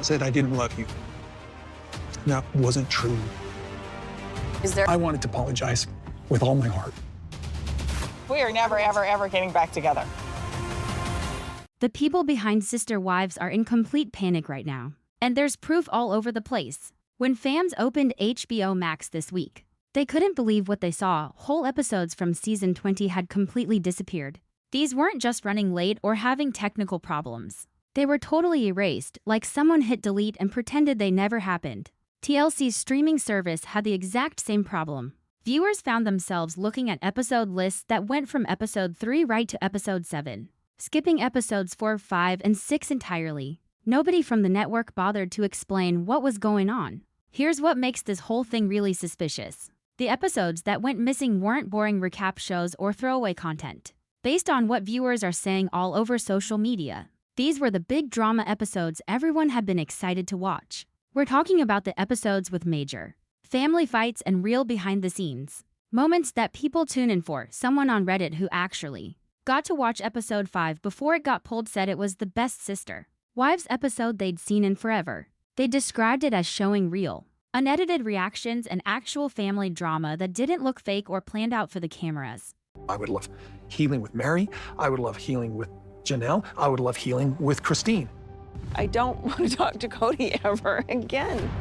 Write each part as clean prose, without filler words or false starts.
said I didn't love you. And that wasn't true. I wanted to apologize with all my heart. We are never, ever, ever getting back together. The people behind Sister Wives are in complete panic right now, and there's proof all over the place. When fans opened HBO Max this week, they couldn't believe what they saw. Whole episodes from season 20 had completely disappeared. These weren't just running late or having technical problems. They were totally erased, like someone hit delete and pretended they never happened. TLC's streaming service had the exact same problem. Viewers found themselves looking at episode lists that went from episode 3 right to episode 7, skipping episodes 4, 5, and 6 entirely. Nobody from the network bothered to explain what was going on. Here's what makes this whole thing really suspicious. The episodes that went missing weren't boring recap shows or throwaway content. Based on what viewers are saying all over social media, these were the big drama episodes everyone had been excited to watch. We're talking about the episodes with major family fights and real behind-the-scenes moments that people tune in for. Someone on Reddit who actually got to watch episode 5 before it got pulled said it was the best Sister Wives episode they'd seen in forever. They described it as showing real, unedited reactions and actual family drama that didn't look fake or planned out for the cameras. I would love healing with Meri. I would love healing with Janelle. I would love healing with Christine. I don't want to talk to Kody ever again.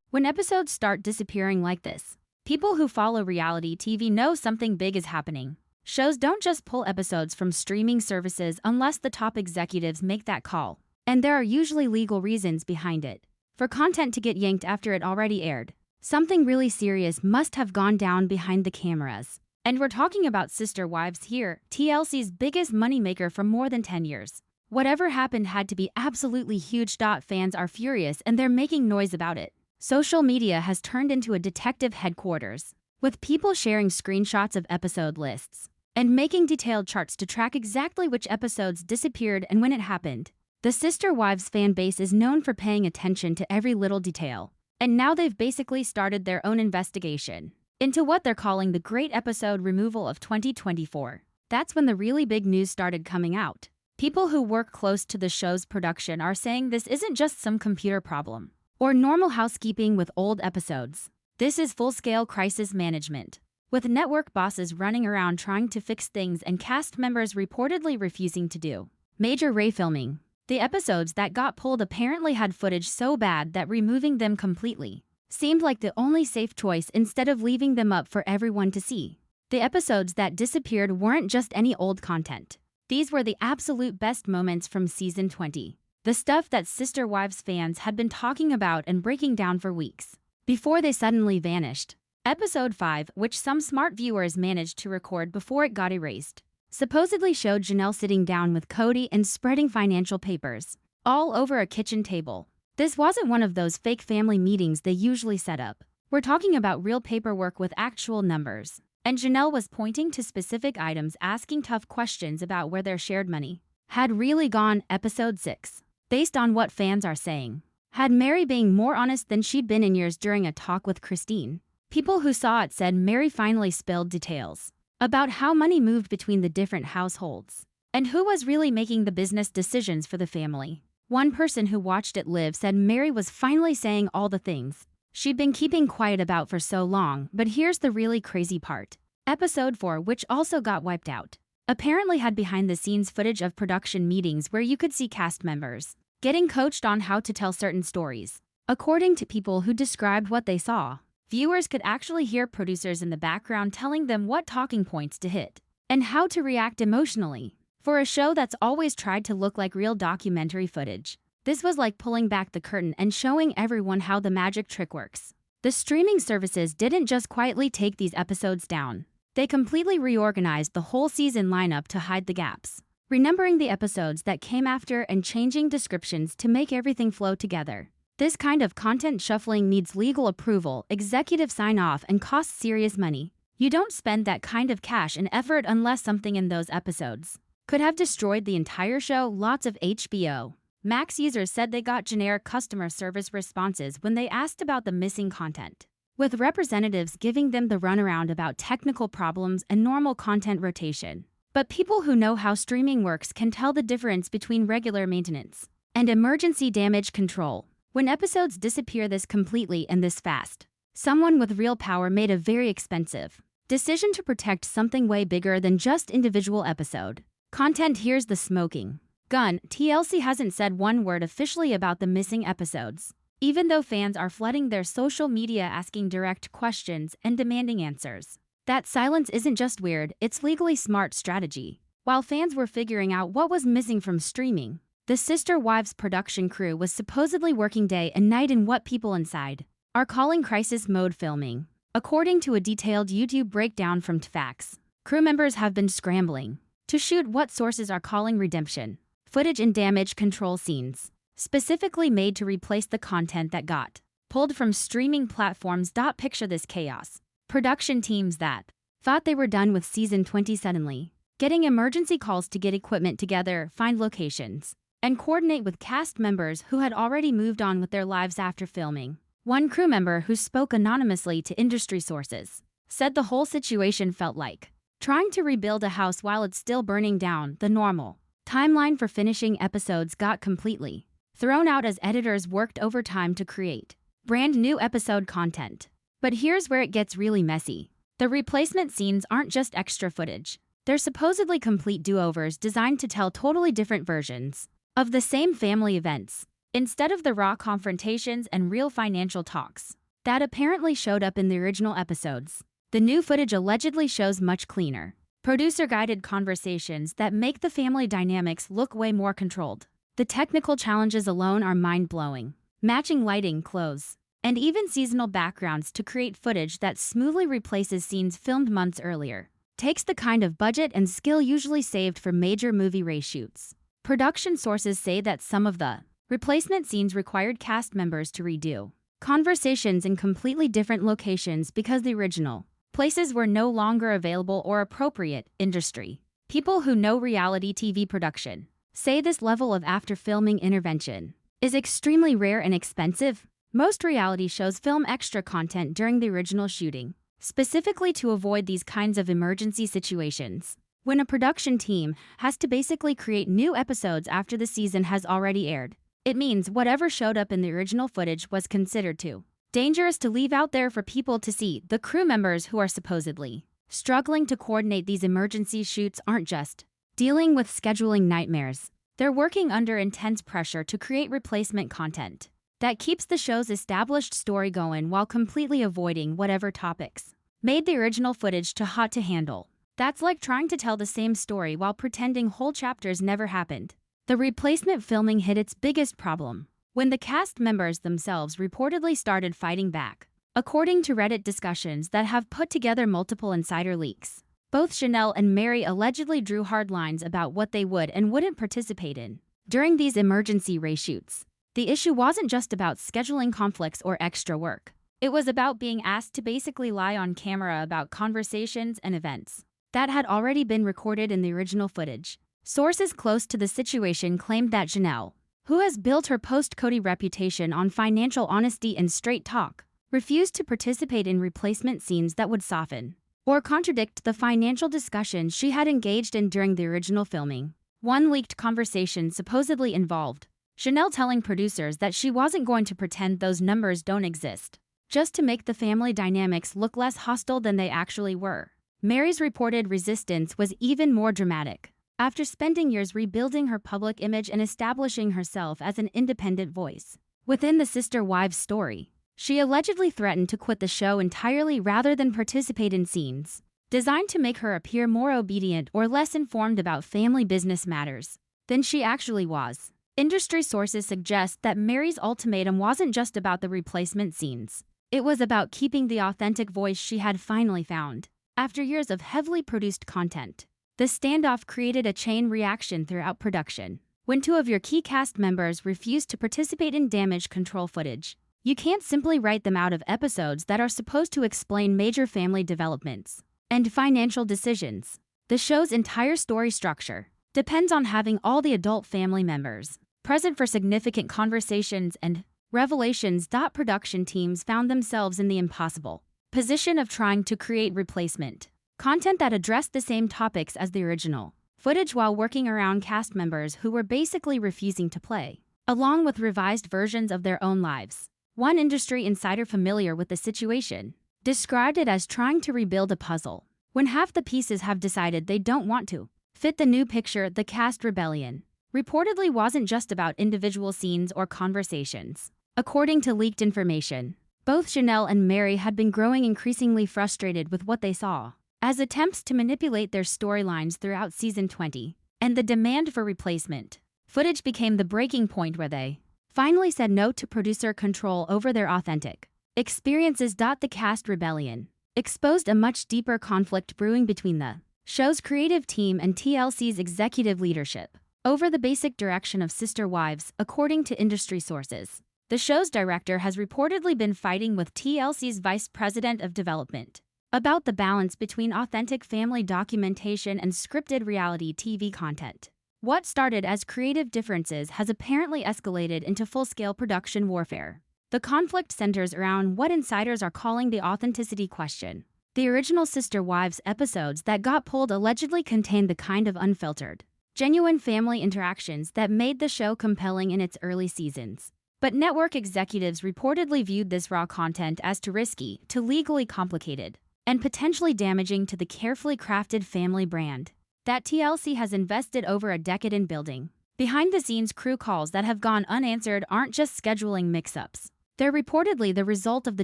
When episodes start disappearing like this, people who follow reality TV know something big is happening. Shows don't just pull episodes from streaming services unless the top executives make that call. And there are usually legal reasons behind it. For content to get yanked after it already aired, something really serious must have gone down behind the cameras. And we're talking about Sister Wives here, TLC's biggest moneymaker for more than 10 years. Whatever happened had to be absolutely huge. Fans are furious and they're making noise about it. Social media has turned into a detective headquarters, with people sharing screenshots of episode lists and making detailed charts to track exactly which episodes disappeared and when it happened. The Sister Wives fan base is known for paying attention to every little detail, and now they've basically started their own investigation into what they're calling the Great Episode Removal of 2024. That's when the really big news started coming out. People who work close to the show's production are saying this isn't just some computer problem or normal housekeeping with old episodes. This is full-scale crisis management, with network bosses running around trying to fix things and cast members reportedly refusing to do major refilming. The episodes that got pulled apparently had footage so bad that removing them completely seemed like the only safe choice instead of leaving them up for everyone to see. The episodes that disappeared weren't just any old content. These were the absolute best moments from season 20. The stuff that Sister Wives fans had been talking about and breaking down for weeks before they suddenly vanished. Episode 5, which some smart viewers managed to record before it got erased, supposedly showed Janelle sitting down with Kody and spreading financial papers all over a kitchen table. This wasn't one of those fake family meetings they usually set up. We're talking about real paperwork with actual numbers. And Janelle was pointing to specific items, asking tough questions about where their shared money had really gone. Episode 6, based on what fans are saying, had Meri being more honest than she'd been in years during a talk with Christine. People who saw it said Meri finally spilled details about how money moved between the different households and who was really making the business decisions for the family. One person who watched it live said Meri was finally saying all the things she'd been keeping quiet about for so long. But here's the really crazy part. Episode 4, which also got wiped out, apparently had behind-the-scenes footage of production meetings where you could see cast members getting coached on how to tell certain stories. According to people who described what they saw, viewers could actually hear producers in the background telling them what talking points to hit and how to react emotionally. For a show that's always tried to look like real documentary footage, this was like pulling back the curtain and showing everyone how the magic trick works. The streaming services didn't just quietly take these episodes down. They completely reorganized the whole season lineup to hide the gaps, renumbering the episodes that came after and changing descriptions to make everything flow together. This kind of content shuffling needs legal approval, executive sign-off, and costs serious money. You don't spend that kind of cash and effort unless something in those episodes could have destroyed the entire show. Lots of HBO Max users said they got generic customer service responses when they asked about the missing content, with representatives giving them the runaround about technical problems and normal content rotation. But people who know how streaming works can tell the difference between regular maintenance and emergency damage control. When episodes disappear this completely and this fast, someone with real power made a very expensive decision to protect something way bigger than just individual episode content. Here's the smoking gun. TLC hasn't said one word officially about the missing episodes, even though fans are flooding their social media asking direct questions and demanding answers. That silence isn't just weird, it's legally smart strategy. While fans were figuring out what was missing from streaming, the Sister Wives production crew was supposedly working day and night in what people inside are calling crisis mode filming. According to a detailed YouTube breakdown from TFAX, crew members have been scrambling to shoot what sources are calling redemption footage and damage control scenes, specifically made to replace the content that got pulled from streaming platforms. Picture this chaos. Production teams that thought they were done with season 20 suddenly getting emergency calls to get equipment together, find locations, and coordinate with cast members who had already moved on with their lives after filming. One crew member who spoke anonymously to industry sources said the whole situation felt like trying to rebuild a house while it's still burning down. The normal timeline for finishing episodes got completely thrown out as editors worked overtime to create brand new episode content. But here's where it gets really messy. The replacement scenes aren't just extra footage. They're supposedly complete do-overs designed to tell totally different versions of the same family events, instead of the raw confrontations and real financial talks that apparently showed up in the original episodes. The new footage allegedly shows much cleaner, producer-guided conversations that make the family dynamics look way more controlled. The technical challenges alone are mind-blowing. Matching lighting, clothes, and even seasonal backgrounds to create footage that smoothly replaces scenes filmed months earlier takes the kind of budget and skill usually saved for major movie reshoots. Production sources say that some of the replacement scenes required cast members to redo conversations in completely different locations because the original places were no longer available or appropriate. Industry people who know reality TV production say this level of after-filming intervention is extremely rare and expensive. Most reality shows film extra content during the original shooting, specifically to avoid these kinds of emergency situations. When a production team has to basically create new episodes after the season has already aired, it means whatever showed up in the original footage was considered too dangerous to leave out there for people to see. The crew members who are supposedly struggling to coordinate these emergency shoots aren't just dealing with scheduling nightmares. They're working under intense pressure to create replacement content that keeps the show's established story going while completely avoiding whatever topics made the original footage too hot to handle. That's like trying to tell the same story while pretending whole chapters never happened. The replacement filming hit its biggest problem when the cast members themselves reportedly started fighting back. According to Reddit discussions that have put together multiple insider leaks, both Janelle and Meri allegedly drew hard lines about what they would and wouldn't participate in during these emergency reshoots. The issue wasn't just about scheduling conflicts or extra work. It was about being asked to basically lie on camera about conversations and events that had already been recorded in the original footage. Sources close to the situation claimed that Janelle, who has built her post-Kody reputation on financial honesty and straight talk, refused to participate in replacement scenes that would soften or contradict the financial discussions she had engaged in during the original filming. One leaked conversation supposedly involved Janelle telling producers that she wasn't going to pretend those numbers don't exist, just to make the family dynamics look less hostile than they actually were. Meri's reported resistance was even more dramatic. After spending years rebuilding her public image and establishing herself as an independent voice within the Sister Wives story, she allegedly threatened to quit the show entirely rather than participate in scenes designed to make her appear more obedient or less informed about family business matters than she actually was. Industry sources suggest that Meri's ultimatum wasn't just about the replacement scenes. It was about keeping the authentic voice she had finally found. After years of heavily produced content, the standoff created a chain reaction throughout production. When two of your key cast members refuse to participate in damage control footage, you can't simply write them out of episodes that are supposed to explain major family developments and financial decisions. The show's entire story structure depends on having all the adult family members present for significant conversations and revelations. Production teams found themselves in the impossible position of trying to create replacement content that addressed the same topics as the original footage while working around cast members who were basically refusing to play along with revised versions of their own lives. One industry insider familiar with the situation described it as trying to rebuild a puzzle when half the pieces have decided they don't want to fit the new picture. The cast rebellion reportedly wasn't just about individual scenes or conversations. According to leaked information, both Janelle and Meri had been growing increasingly frustrated with what they saw as attempts to manipulate their storylines throughout season 20, and the demand for replacement footage became the breaking point where they finally said no to producer control over their authentic experiences. The cast rebellion exposed a much deeper conflict brewing between the show's creative team and TLC's executive leadership over the basic direction of Sister Wives, according to industry sources. The show's director has reportedly been fighting with TLC's vice president of development about the balance between authentic family documentation and scripted reality TV content. What started as creative differences has apparently escalated into full-scale production warfare. The conflict centers around what insiders are calling the authenticity question. The original Sister Wives episodes that got pulled allegedly contained the kind of unfiltered, genuine family interactions that made the show compelling in its early seasons. But network executives reportedly viewed this raw content as too risky, too legally complicated, and potentially damaging to the carefully crafted family brand that TLC has invested over a decade in building. Behind-the-scenes crew calls that have gone unanswered aren't just scheduling mix-ups. They're reportedly the result of the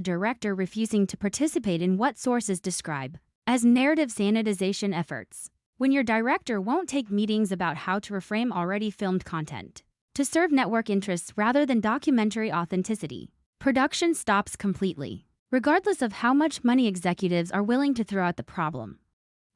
director refusing to participate in what sources describe as narrative sanitization efforts. When your director won't take meetings about how to reframe already filmed content to serve network interests rather than documentary authenticity, production stops completely, regardless of how much money executives are willing to throw at the problem.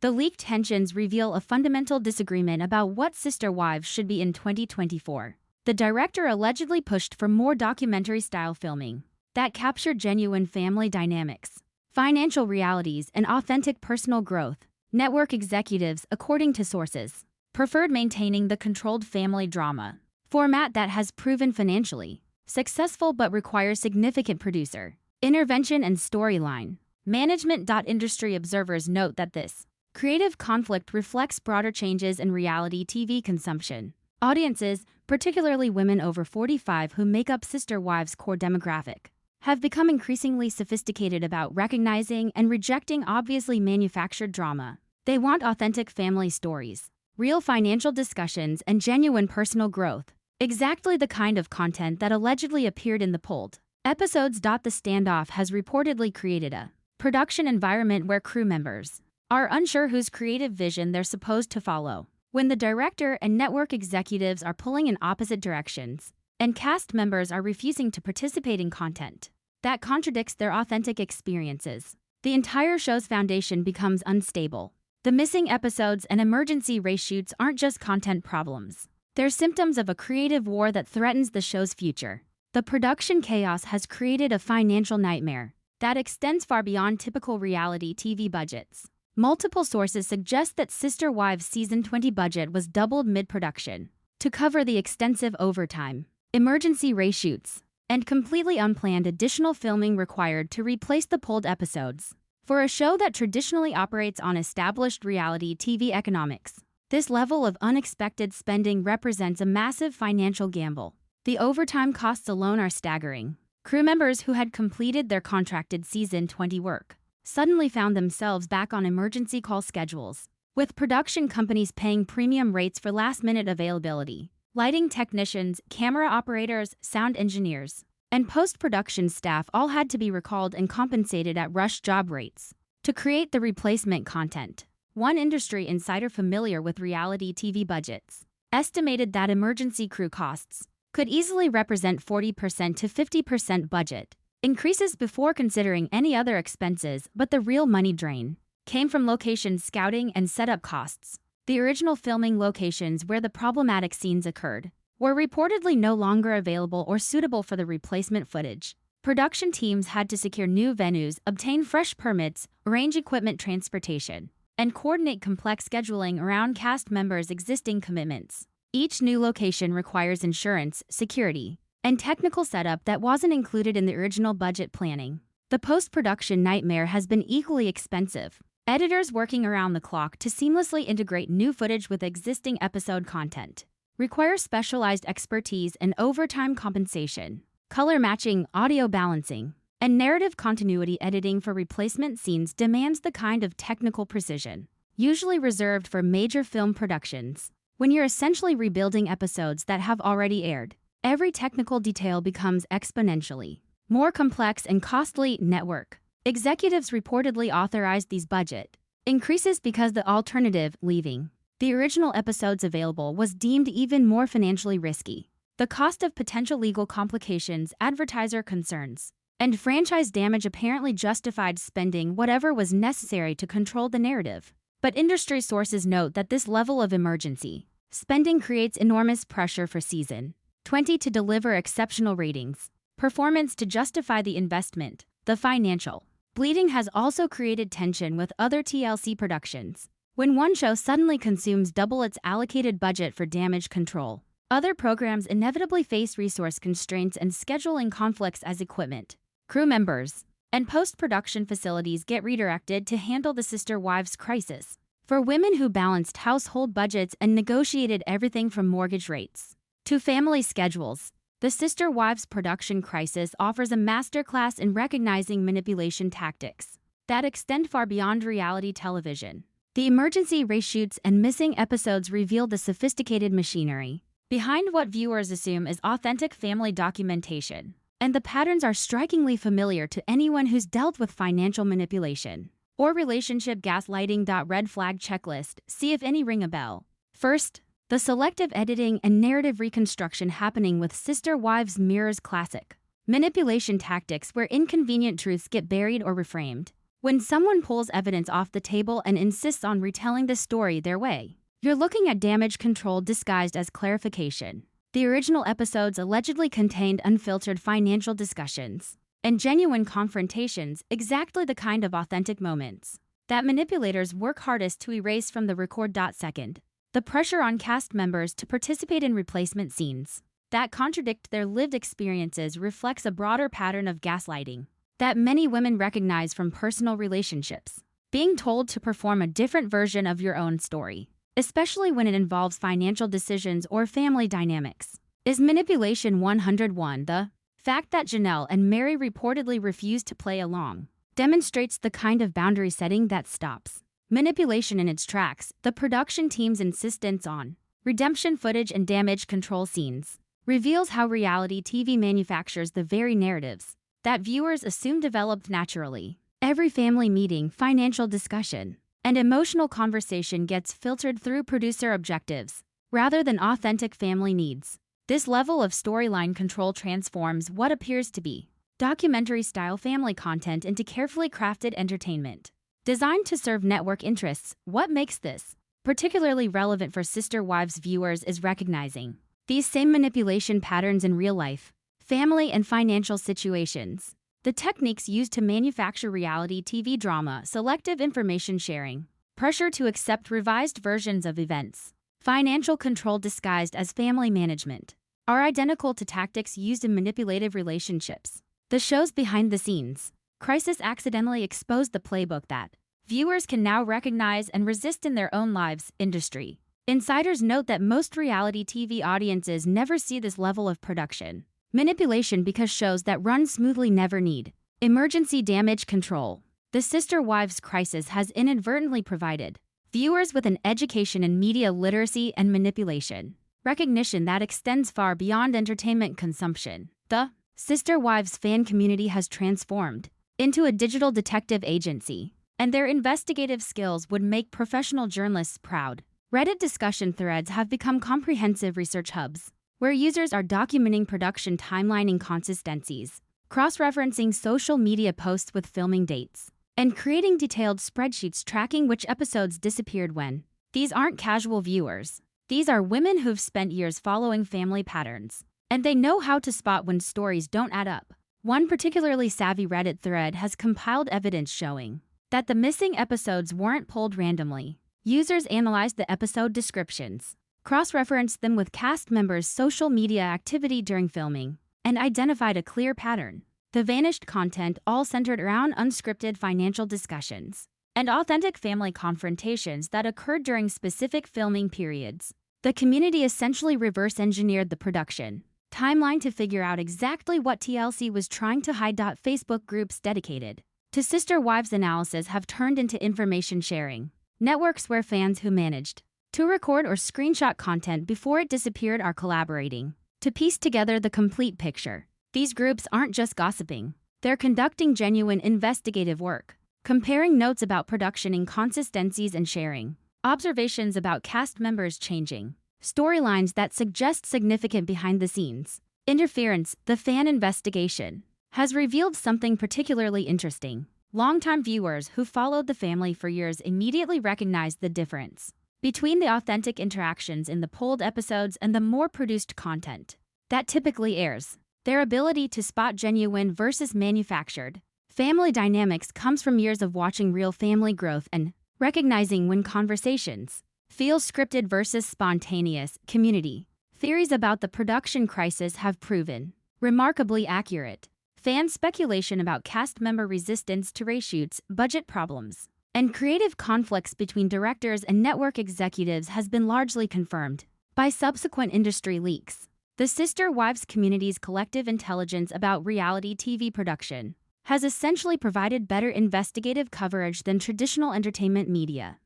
The leaked tensions reveal a fundamental disagreement about what Sister Wives should be in 2024. The director allegedly pushed for more documentary-style filming that captured genuine family dynamics, financial realities, and authentic personal growth. Network executives, according to sources, preferred maintaining the controlled family drama format that has proven financially successful but requires significant producer intervention and storyline management. Industry observers note that this creative conflict reflects broader changes in reality TV consumption. Audiences, particularly women over 45 who make up Sister Wives' core demographic, have become increasingly sophisticated about recognizing and rejecting obviously manufactured drama. They want authentic family stories, real financial discussions, and genuine personal growth. Exactly the kind of content that allegedly appeared in the pulled episodes. The standoff has reportedly created a production environment where crew members are unsure whose creative vision they're supposed to follow. When the director and network executives are pulling in opposite directions, and cast members are refusing to participate in content that contradicts their authentic experiences, the entire show's foundation becomes unstable. The missing episodes and emergency reshoots aren't just content problems. They're symptoms of a creative war that threatens the show's future. The production chaos has created a financial nightmare that extends far beyond typical reality TV budgets. Multiple sources suggest that Sister Wives Season 20 budget was doubled mid-production to cover the extensive overtime, emergency reshoots, and completely unplanned additional filming required to replace the pulled episodes. For a show that traditionally operates on established reality TV economics, this level of unexpected spending represents a massive financial gamble. The overtime costs alone are staggering. Crew members who had completed their contracted Season 20 work suddenly found themselves back on emergency call schedules, with production companies paying premium rates for last-minute availability. Lighting technicians, camera operators, sound engineers, and post-production staff all had to be recalled and compensated at rush job rates to create the replacement content. One industry insider familiar with reality TV budgets estimated that emergency crew costs could easily represent 40% to 50% budget increases before considering any other expenses, but the real money drain came from location scouting and setup costs. The original filming locations where the problematic scenes occurred were reportedly no longer available or suitable for the replacement footage. Production teams had to secure new venues, obtain fresh permits, arrange equipment transportation, and coordinate complex scheduling around cast members' existing commitments. Each new location requires insurance, security, and technical setup that wasn't included in the original budget planning. The post-production nightmare has been equally expensive. Editors working around the clock to seamlessly integrate new footage with existing episode content, require specialized expertise and overtime compensation. Color matching, audio balancing, and narrative continuity editing for replacement scenes demands the kind of technical precision usually reserved for major film productions. When you're essentially rebuilding episodes that have already aired, every technical detail becomes exponentially more complex and costly. Network executives reportedly authorized these budget increases because the alternative, leaving the original episodes available, was deemed even more financially risky. The cost of potential legal complications, advertiser concerns, and franchise damage apparently justified spending whatever was necessary to control the narrative. But industry sources note that this level of emergency spending creates enormous pressure for season 20 to deliver exceptional ratings, performance to justify the investment. The financial bleeding has also created tension with other TLC productions. When one show suddenly consumes double its allocated budget for damage control, other programs inevitably face resource constraints and scheduling conflicts as equipment, crew members, and post-production facilities get redirected to handle the Sister Wives crisis. For women who balanced household budgets and negotiated everything from mortgage rates to family schedules, the Sister Wives production crisis offers a masterclass in recognizing manipulation tactics that extend far beyond reality television. The emergency reshoots and missing episodes reveal the sophisticated machinery behind what viewers assume is authentic family documentation. And the patterns are strikingly familiar to anyone who's dealt with financial manipulation or relationship gaslighting. Red flag checklist, see if any ring a bell. First, the selective editing and narrative reconstruction happening with Sister Wives mirrors classic manipulation tactics where inconvenient truths get buried or reframed. When someone pulls evidence off the table and insists on retelling the story their way, you're looking at damage control disguised as clarification. The original episodes allegedly contained unfiltered financial discussions and genuine confrontations, exactly the kind of authentic moments that manipulators work hardest to erase from the record. Second, the pressure on cast members to participate in replacement scenes that contradict their lived experiences reflects a broader pattern of gaslighting that many women recognize from personal relationships. Being told to perform a different version of your own story, especially when it involves financial decisions or family dynamics, is manipulation 101. The fact that Janelle and Meri reportedly refused to play along demonstrates the kind of boundary setting that stops manipulation in its tracks. The production team's insistence on redemption footage and damage control scenes reveals how reality TV manufactures the very narratives that viewers assume developed naturally. Every family meeting, financial discussion, and emotional conversation gets filtered through producer objectives rather than authentic family needs. This level of storyline control transforms what appears to be documentary-style family content into carefully crafted entertainment designed to serve network interests. What makes this particularly relevant for Sister Wives viewers is recognizing these same manipulation patterns in real life, family and financial situations. The techniques used to manufacture reality TV drama, selective information sharing, pressure to accept revised versions of events, financial control disguised as family management, are identical to tactics used in manipulative relationships. The show's behind the scenes crisis accidentally exposed the playbook that viewers can now recognize and resist in their own lives. Industry insiders note that most reality TV audiences never see this level of production manipulation because shows that run smoothly never need emergency damage control. The Sister Wives crisis has inadvertently provided viewers with an education in media literacy and manipulation recognition that extends far beyond entertainment consumption. The Sister Wives fan community has transformed into a digital detective agency, and their investigative skills would make professional journalists proud. Reddit discussion threads have become comprehensive research hubs, where users are documenting production timeline inconsistencies, cross-referencing social media posts with filming dates, and creating detailed spreadsheets tracking which episodes disappeared when. These aren't casual viewers. These are women who've spent years following family patterns, and they know how to spot when stories don't add up. One particularly savvy Reddit thread has compiled evidence showing that the missing episodes weren't pulled randomly. Users analyzed the episode descriptions, cross-referenced them with cast members' social media activity during filming, and identified a clear pattern. The vanished content all centered around unscripted financial discussions and authentic family confrontations that occurred during specific filming periods. The community essentially reverse-engineered the production timeline to figure out exactly what TLC was trying to hide. Facebook groups dedicated to Sister Wives analysis have turned into information sharing networks where fans who managed to record or screenshot content before it disappeared are collaborating to piece together the complete picture. These groups aren't just gossiping, they're conducting genuine investigative work, comparing notes about production inconsistencies and sharing observations about cast members changing storylines that suggest significant behind-the-scenes interference. The fan investigation has revealed something particularly interesting. Longtime viewers who followed the family for years immediately recognized the difference between the authentic interactions in the pulled episodes and the more produced content that typically airs. Their ability to spot genuine versus manufactured family dynamics comes from years of watching real family growth and recognizing when conversations feel scripted versus spontaneous. Community theories about the production crisis have proven remarkably accurate. Fan speculation about cast member resistance to reshoots, budget problems, and creative conflicts between directors and network executives has been largely confirmed by subsequent industry leaks. The Sister Wives community's collective intelligence about reality TV production has essentially provided better investigative coverage than traditional entertainment media.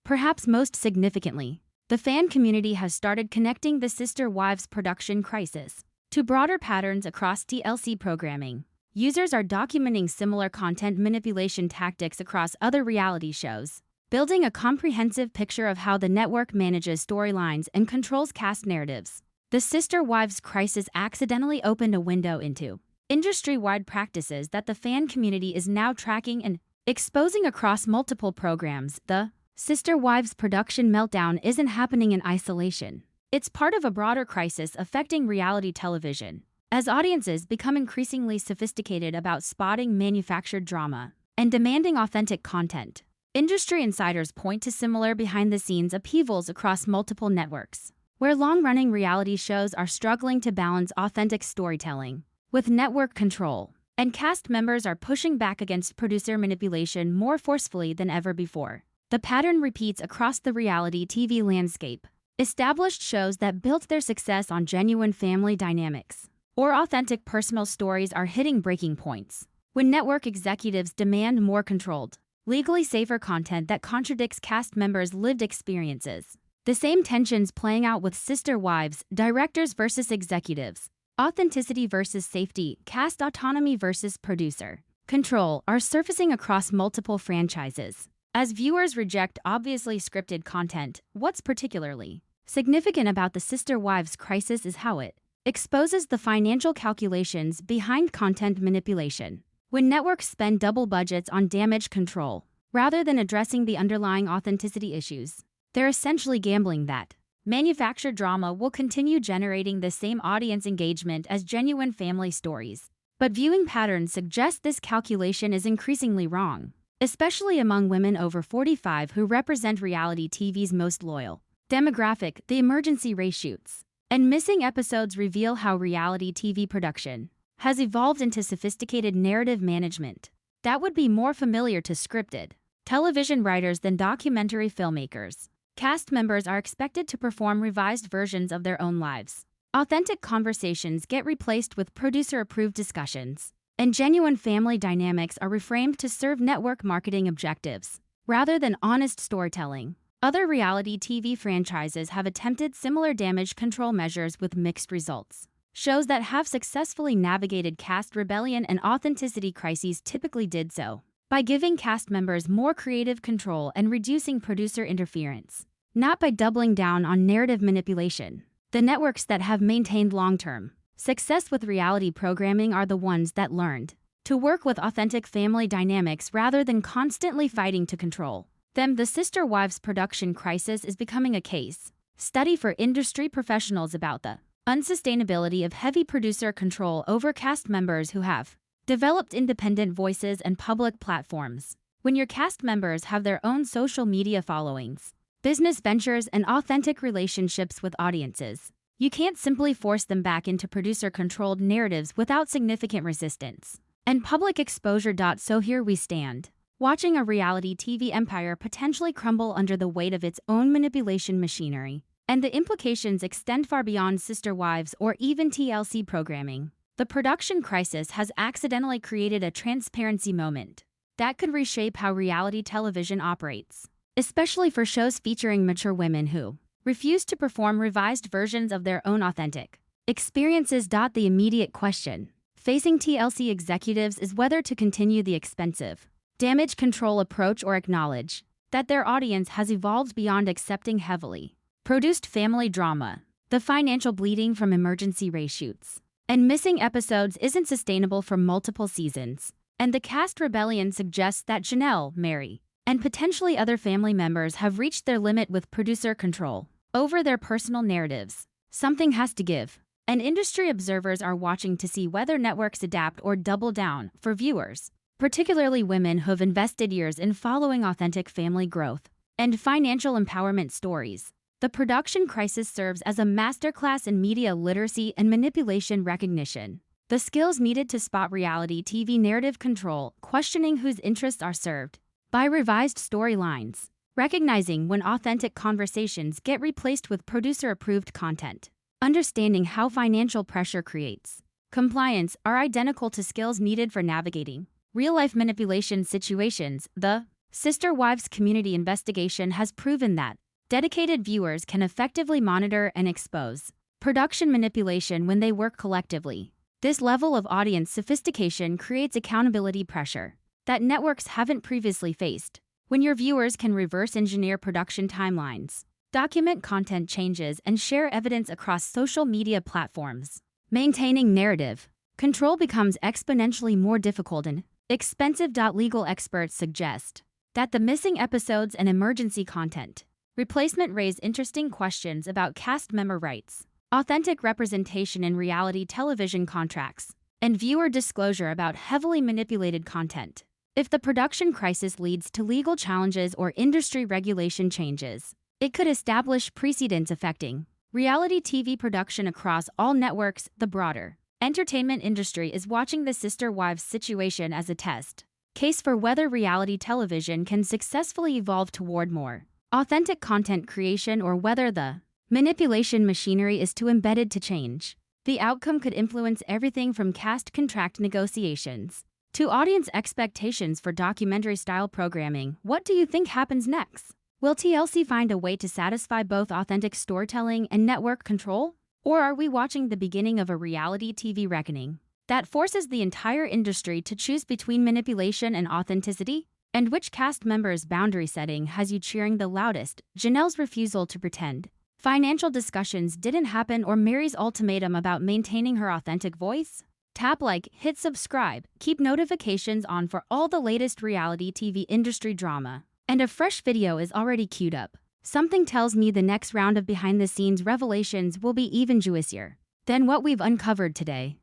Perhaps most significantly, the fan community has started connecting the Sister Wives production crisis to broader patterns across TLC programming. Users are documenting similar content manipulation tactics across other reality shows, building a comprehensive picture of how the network manages storylines and controls cast narratives. The Sister Wives crisis accidentally opened a window into industry-wide practices that the fan community is now tracking and exposing across multiple programs. The Sister Wives production meltdown isn't happening in isolation. It's part of a broader crisis affecting reality television. As audiences become increasingly sophisticated about spotting manufactured drama and demanding authentic content, industry insiders point to similar behind-the-scenes upheavals across multiple networks, where long-running reality shows are struggling to balance authentic storytelling with network control, and cast members are pushing back against producer manipulation more forcefully than ever before. The pattern repeats across the reality TV landscape. Established shows that built their success on genuine family dynamics or authentic personal stories are hitting breaking points when network executives demand more controlled, legally safer content that contradicts cast members' lived experiences. The same tensions playing out with Sister Wives, directors versus executives, authenticity versus safety, cast autonomy versus producer control are surfacing across multiple franchises. As viewers reject obviously scripted content, what's particularly significant about the Sister Wives crisis is how it exposes the financial calculations behind content manipulation. When networks spend double budgets on damage control, rather than addressing the underlying authenticity issues, they're essentially gambling that manufactured drama will continue generating the same audience engagement as genuine family stories. But viewing patterns suggest this calculation is increasingly wrong, especially among women over 45 who represent reality TV's most loyal demographic. The emergency reshoots and missing episodes reveal how reality TV production has evolved into sophisticated narrative management that would be more familiar to scripted television writers than documentary filmmakers. Cast members are expected to perform revised versions of their own lives. Authentic conversations get replaced with producer-approved discussions, and genuine family dynamics are reframed to serve network marketing objectives rather than honest storytelling. Other reality TV franchises have attempted similar damage control measures with mixed results. Shows that have successfully navigated cast rebellion and authenticity crises typically did so by giving cast members more creative control and reducing producer interference, not by doubling down on narrative manipulation. The networks that have maintained long-term success with reality programming are the ones that learned to work with authentic family dynamics rather than constantly fighting to control them. The Sister Wives production crisis is becoming a case study for industry professionals about the unsustainability of heavy producer control over cast members who have developed independent voices and public platforms. When your cast members have their own social media followings, business ventures, and authentic relationships with audiences, you can't simply force them back into producer-controlled narratives without significant resistance and public exposure. So here we stand, watching a reality TV empire potentially crumble under the weight of its own manipulation machinery. And the implications extend far beyond Sister Wives or even TLC programming. The production crisis has accidentally created a transparency moment that could reshape how reality television operates, especially for shows featuring mature women who refuse to perform revised versions of their own authentic experiences. The immediate question facing TLC executives is whether to continue the expensive damage control approach or acknowledge that their audience has evolved beyond accepting heavily produced family drama. The financial bleeding from emergency reshoots and missing episodes isn't sustainable for multiple seasons, and the cast rebellion suggests that Janelle, Meri, and potentially other family members have reached their limit with producer control over their personal narratives. Something has to give, and industry observers are watching to see whether networks adapt or double down for viewers, particularly women who've invested years in following authentic family growth and financial empowerment stories. The production crisis serves as a masterclass in media literacy and manipulation recognition, the skills needed to spot reality TV narrative control, questioning whose interests are served by revised storylines, recognizing when authentic conversations get replaced with producer-approved content, understanding how financial pressure creates compliance are identical to skills needed for navigating real-life manipulation situations. The Sister Wives community investigation has proven that dedicated viewers can effectively monitor and expose production manipulation when they work collectively. This level of audience sophistication creates accountability pressure that networks haven't previously faced. When your viewers can reverse engineer production timelines, document content changes, and share evidence across social media platforms, maintaining narrative control becomes exponentially more difficult and expensive. Legal experts suggest that the missing episodes and emergency content replacement raise interesting questions about cast member rights, authentic representation in reality television contracts, and viewer disclosure about heavily manipulated content. If the production crisis leads to legal challenges or industry regulation changes, it could establish precedents affecting reality TV production across all networks. The broader entertainment industry is watching the Sister Wives situation as a test case for whether reality television can successfully evolve toward more authentic content creation or whether the manipulation machinery is too embedded to change. The outcome could influence everything from cast contract negotiations to audience expectations for documentary-style programming. What do you think happens next? Will TLC find a way to satisfy both authentic storytelling and network control? Or are we watching the beginning of a reality TV reckoning that forces the entire industry to choose between manipulation and authenticity? And which cast member's boundary setting has you cheering the loudest? Janelle's refusal to pretend financial discussions didn't happen, or Meri's ultimatum about maintaining her authentic voice? Tap like, hit subscribe, keep notifications on for all the latest reality TV industry drama. And a fresh video is already queued up. Something tells me the next round of behind-the-scenes revelations will be even juicier than what we've uncovered today.